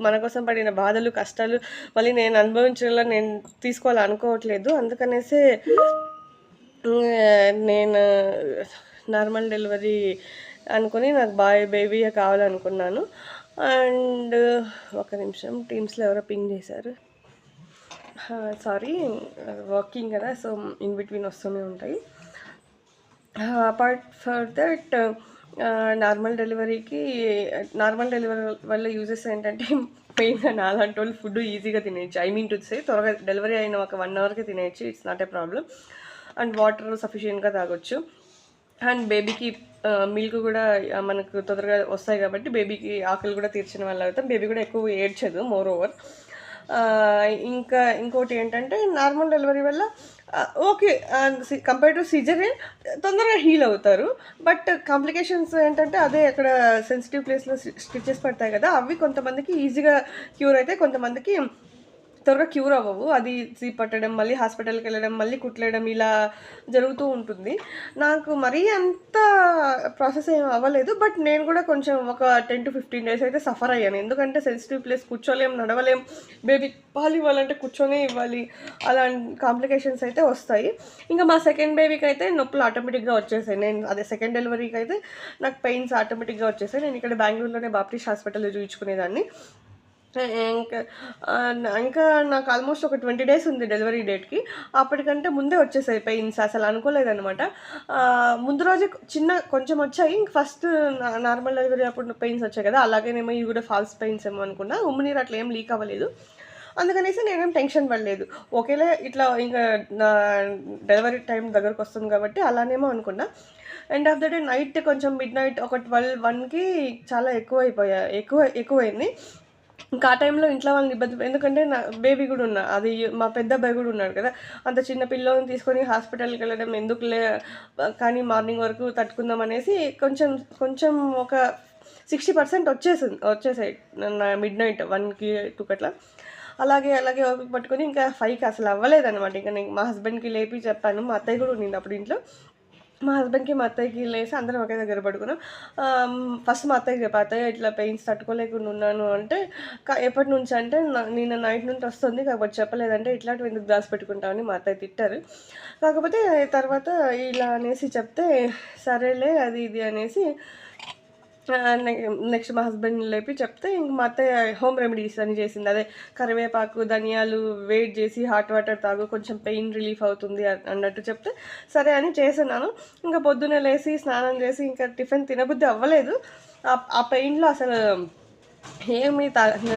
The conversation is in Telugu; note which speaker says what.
Speaker 1: మన కోసం పడిన బాధలు, కష్టాలు మళ్ళీ నేను అనుభవించేలా నేను తీసుకోవాలనుకోవట్లేదు. అందుకనేసే నేను నార్మల్ డెలివరీ అనుకుని నాకు బేబీయే కావాలనుకున్నాను. అండ్ ఒక నిమిషం టీమ్స్‌లో ఎవరో పింగ్ చేశారు. సారీ వర్కింగ్ కదా! సో, ఇన్ బిట్వీన్ వస్తూనే ఉంటాయి. Apart for that normal delivery వల్ల యూజెస్ ఏంటంటే మెయిన్‌గా నాలాంటోళ్ళు ఫుడ్ ఈజీగా తినేయొచ్చు. ఐ మీన్ టు సే త్వరగా డెలివరీ అయిన ఒక 1 అవర్‌కే తినేయొచ్చు. It's not a problem. And water సఫిషియెంట్‌గా తాగొచ్చు. అండ్ బేబీకి మిల్క్ కూడా మనకు తొందరగా వస్తాయి కాబట్టి బేబీకి ఆకలి కూడా తీర్చిన వాళ్ళవుతాం. బేబీ కూడా ఎక్కువ ఏడ్చదు మోర్ ఓవర్. ఇంకా ఇంకోటి ఏంటంటే నార్మల్ డెలివరీ వల్ల ఓకే. కంపేర్ టు సిజేరియన్ తొందరగా హీల్ అవుతారు. బట్ కాంప్లికేషన్స్ ఏంటంటే అదే అక్కడ సెన్సిటివ్ ప్లేస్‌లో స్టిచెస్ పడతాయి కదా! అవి కొంతమందికి ఈజీగా క్యూర్ అయితాయి. కొంతమందికి త్వరగా క్యూర్ అవ్వవు. అది సీప్ పట్టడం, మళ్ళీ హాస్పిటల్‌కెళ్ళడం, మళ్ళీ కుట్లేయడం ఇలా జరుగుతూ ఉంటుంది. నాకు మరీ అంత ప్రాసెస్ ఏమి అవ్వలేదు. బట్ నేను కూడా కొంచెం ఒక 10-15 డేస్ అయితే సఫర్ అయ్యాను. ఎందుకంటే సెన్సిటివ్ ప్లేస్ కూర్చోలేం, నడవలేం. బేబీకి పాలు ఇవ్వాలంటే కూర్చొనే ఇవ్వాలి. కాంప్లికేషన్స్ అయితే వస్తాయి. ఇంకా మా సెకండ్ బేబీకైతే నొప్పులు ఆటోమేటిక్‌గా వచ్చేసాయి. అదే సెకండ్ డెలివరీకైతే నాకు పెయిన్స్ ఆటోమేటిక్‌గా వచ్చేసాయి. నేను ఇక్కడ బెంగుళూరులోనే బాప్టిస్ట్ హాస్పిటల్‌లో చూయించుకునేదాన్ని. ఇంకా ఇంకా నాకు ఆల్మోస్ట్ ఒక 20 డేస్ ఉంది డెలివరీ డేట్‌కి. అప్పటికంటే ముందే వచ్చేసాయి పెయిన్స్. అసలు అనుకోలేదనమాట. ముందు రోజే కొంచెం వచ్చాయి. ఇంక ఫస్ట్ నార్మల్ డెలివరీ అప్పుడు పెయిన్స్ వచ్చాయి కదా! అలాగేనేమో ఇవి కూడా ఫాల్స్ పెయిన్స్ ఏమో అనుకున్నా. ఉమ్మినీరు అట్లా ఏం లీక్ అవ్వలేదు. అందుకనేసి నేనేం టెన్షన్ పడలేదు. ఒకేలే ఇట్లా ఇంకా నా డెలివరీ టైం దగ్గరకొస్తుంది కాబట్టి అలానేమో అనుకున్నా. End of the day night కొంచెం మిడ్‌నైట్ ఒక 1కి చాలా ఎక్కువైంది. ఇంకా ఆ టైంలో ఇంట్లో వాళ్ళని ఎందుకంటే నా బేబీ గూడా అది మా పెద్ద అబ్బాయి గూడా ఉన్నాడు కదా! అంత చిన్న పిల్లోడిని తీసుకొని హాస్పిటల్‌కెళ్ళడం ఎందుకులే కానీ మార్నింగ్ వరకు తట్టుకుందాం అనేసి కొంచెం కొంచెం ఒక 60% వచ్చేసాయి మిడ్‌నైట్ 1కి, 2కి అట్లా. అలాగే ఓపిక పట్టుకొని ఇంకా 5కి అసలు అవ్వలేదనమాట. ఇంక నేను మా హస్బెండ్‌కి లేపి చెప్పాను. మా అత్తయ్య గూడా ఉండింది అప్పుడు ఇంట్లో. మా హస్బెండ్‌కి, మా అత్తయ్యకి లేసి అందరం ఒకే దగ్గర పడుకున్నాం. ఫస్ట్ మా అత్తయ్యకి చెప్పా, "అత్తయ్య ఇట్లా పెయిన్స్ తట్టుకోలేకుండా ఉన్నాను" అంటే, ఎప్పటినుంచి అంటే, నిన్న నైట్ నుండి వస్తుంది. కాకపోతే చెప్పలేదంటే, "ఇట్లాంటివి ఎందుకు దాచిపెట్టుకుంటావు" అని మా అత్తయ్య తిట్టారు. కాకపోతే తర్వాత ఇలా అనేసి చెప్తే, సరేలే అది ఇది అనేసి నెక్స్ట్ మా హస్బెండ్‌ని లేపి చెప్తే, ఇంక మా అత్తయ్య హోమ్ రెమెడీస్ అని చేసింది. అదే కరివేపాకు, ధనియాలు వేడి చేసి హాట్ వాటర్ తాగు కొంచెం పెయిన్ రిలీఫ్ అవుతుంది అన్నట్టు చెప్తే, సరే అని చేసున్నాను. ఇంక పొద్దున్నే లేసి స్నానం చేసి ఇంకా టిఫిన్ తినబుద్ధి అవ్వలేదు. ఆ పెయిన్‌లో అసలు ఏమి